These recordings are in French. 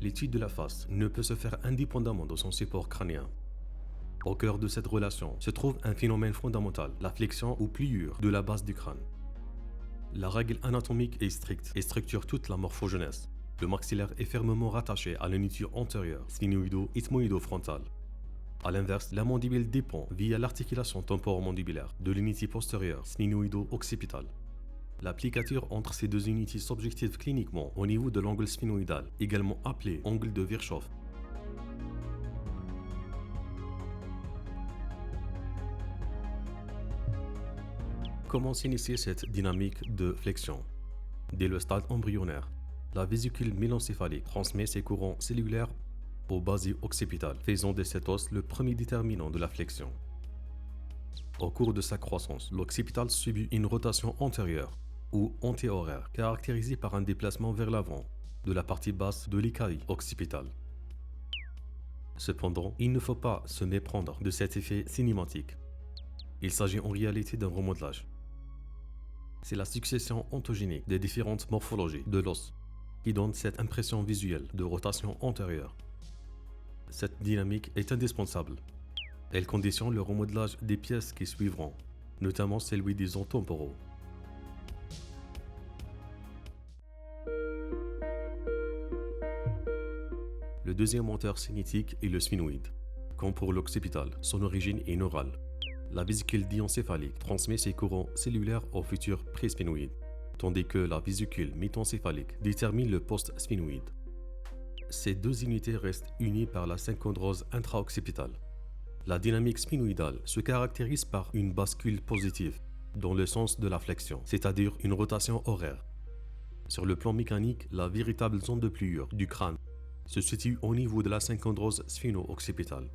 l'étude de la face ne peut se faire indépendamment de son support crânien. Au cœur de cette relation se trouve un phénomène fondamental, la flexion ou pliure de la base du crâne. La règle anatomique est stricte et structure toute la morphogenèse. Le maxillaire est fermement rattaché à l'unité antérieure, sphénoïdo-ethmoïdo-frontale. A l'inverse, la mandibule dépend, via l'articulation temporomandibulaire, de l'unité postérieure, sphénoïdo-occipitale. L'applicature entre ces deux unités s'objective cliniquement au niveau de l'angle sphénoïdal, également appelé angle de Virchow. Comment s'initier cette dynamique de flexion? Dès le stade embryonnaire, la vésicule mésencéphalique transmet ses courants cellulaires au basier occipital, faisant de cet os le premier déterminant de la flexion. Au cours de sa croissance, l'occipital subit une rotation antérieure ou antéhoraire, caractérisée par un déplacement vers l'avant de la partie basse de l'écaille occipitale. Cependant, il ne faut pas se méprendre de cet effet cinématique. Il s'agit en réalité d'un remodelage. C'est la succession ontogénique des différentes morphologies de l'os qui donne cette impression visuelle de rotation antérieure. Cette dynamique est indispensable. Elle conditionne le remodelage des pièces qui suivront, notamment celui des os temporaux. Le deuxième moteur cinétique est le sphénoïde. Comme pour l'occipital, son origine est neurale. La vésicule diencéphalique transmet ses courants cellulaires au futur présphénoïde, tandis que la vésicule mésencéphalique détermine le post-sphénoïde. Ces deux unités restent unies par la synchondrose intra-occipitale. La dynamique sphénoïdale se caractérise par une bascule positive dans le sens de la flexion, c'est-à-dire une rotation horaire. Sur le plan mécanique, la véritable zone de pliure du crâne se situe au niveau de la synchondrose sphéno-occipitale.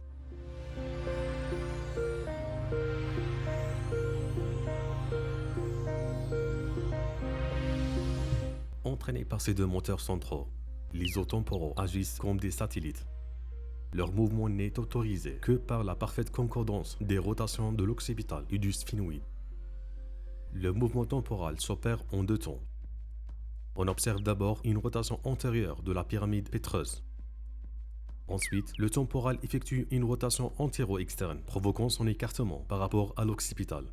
Entraînés par ces deux moteurs centraux, les os temporaux agissent comme des satellites. Leur mouvement n'est autorisé que par la parfaite concordance des rotations de l'occipital et du sphénoïde. Le mouvement temporal s'opère en deux temps. On observe d'abord une rotation antérieure de la pyramide pétreuse. Ensuite, le temporal effectue une rotation antéro-externe, provoquant son écartement par rapport à l'occipital.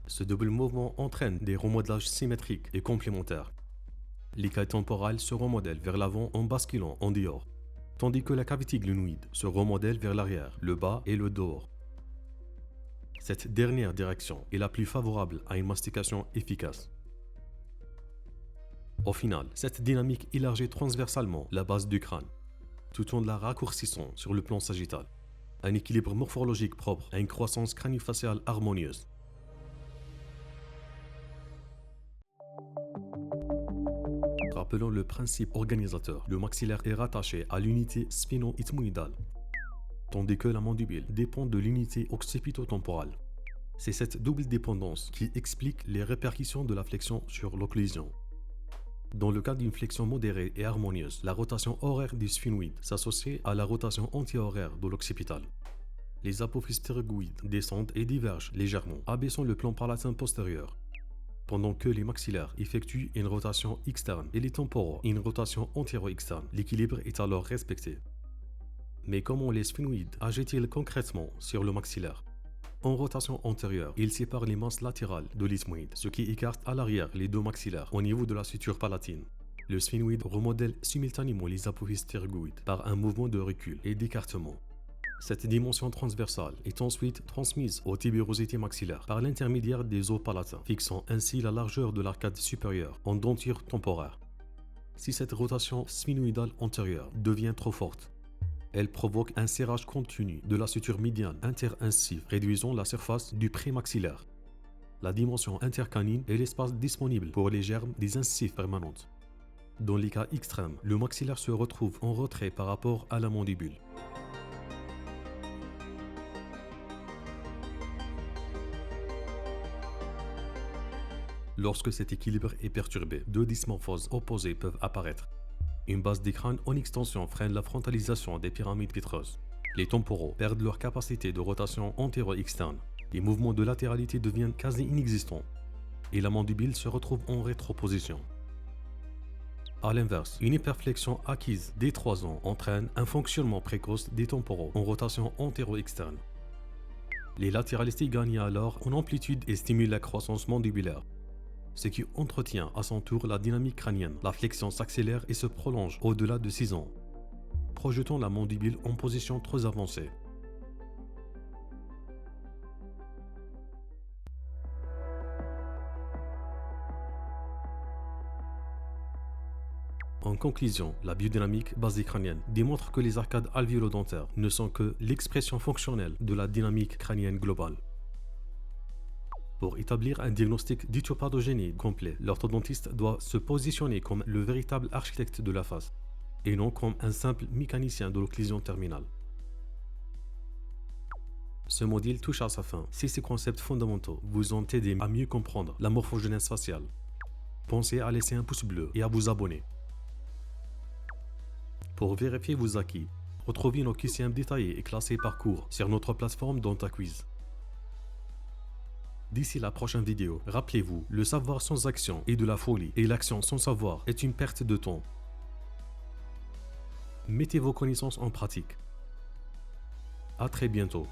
Ce double mouvement entraîne des remodelages symétriques et complémentaires. L'écaille temporale se remodèle vers l'avant en basculant en dehors, tandis que la cavité glénoïde se remodèle vers l'arrière, le bas et le dehors. Cette dernière direction est la plus favorable à une mastication efficace. Au final, cette dynamique élargit transversalement la base du crâne, tout en la raccourcissant sur le plan sagittal. Un équilibre morphologique propre à une croissance craniofaciale harmonieuse. Rappelons le principe organisateur. Le maxillaire est rattaché à l'unité sphéno-ethmoïdale, tandis que la mandibule dépend de l'unité occipito-temporale. C'est cette double dépendance qui explique les répercussions de la flexion sur l'occlusion. Dans le cas d'une flexion modérée et harmonieuse, la rotation horaire du sphénoïde s'associe à la rotation antihoraire de l'occipital. Les apophyses ptérygoïdes descendent et divergent légèrement, abaissant le plan palatin postérieur, pendant que les maxillaires effectuent une rotation externe et les temporaux une rotation antéro-externe. L'équilibre est alors respecté. Mais comment les sphénoïdes agissent-ils concrètement sur le maxillaire? En rotation antérieure, ils séparent les masses latérales de l'ethmoïde, ce qui écarte à l'arrière les deux maxillaires au niveau de la suture palatine. Le sphénoïde remodèle simultanément les apophyses ptérygoïdes par un mouvement de recul et d'écartement. Cette dimension transversale est ensuite transmise aux tubérosités maxillaires par l'intermédiaire des os palatins, fixant ainsi la largeur de l'arcade supérieure en denture temporaire. Si cette rotation sphénoïdale antérieure devient trop forte, elle provoque un serrage continu de la suture médiane interincisive, réduisant la surface du prémaxillaire. La dimension intercanine est l'espace disponible pour les germes des incisives permanentes. Dans les cas extrêmes, le maxillaire se retrouve en retrait par rapport à la mandibule. Lorsque cet équilibre est perturbé, deux dysmorphoses opposées peuvent apparaître. Une base des crânes en extension freine la frontalisation des pyramides pétreuses. Les temporaux perdent leur capacité de rotation antéro-externe. Les mouvements de latéralité deviennent quasi inexistants. Et la mandibule se retrouve en rétroposition. A l'inverse, une hyperflexion acquise dès 3 ans entraîne un fonctionnement précoce des temporaux en rotation antéro-externe. Les latéralités gagnent alors en amplitude et stimulent la croissance mandibulaire, ce qui entretient à son tour la dynamique crânienne. La flexion s'accélère et se prolonge au-delà de 6 ans, projetant la mandibule en position très avancée. En conclusion, la biodynamique basée crânienne démontre que les arcades alvéolo-dentaires ne sont que l'expression fonctionnelle de la dynamique crânienne globale. Pour établir un diagnostic d'hypopathogénie complet, l'orthodontiste doit se positionner comme le véritable architecte de la face, et non comme un simple mécanicien de l'occlusion terminale. Ce module touche à sa fin. Si ces concepts fondamentaux vous ont aidé à mieux comprendre la morphogenèse faciale, pensez à laisser un pouce bleu et à vous abonner. Pour vérifier vos acquis, retrouvez nos QCM détaillés et classés par cours sur notre plateforme DentaQuiz. D'ici la prochaine vidéo, rappelez-vous, le savoir sans action est de la folie et l'action sans savoir est une perte de temps. Mettez vos connaissances en pratique. À très bientôt.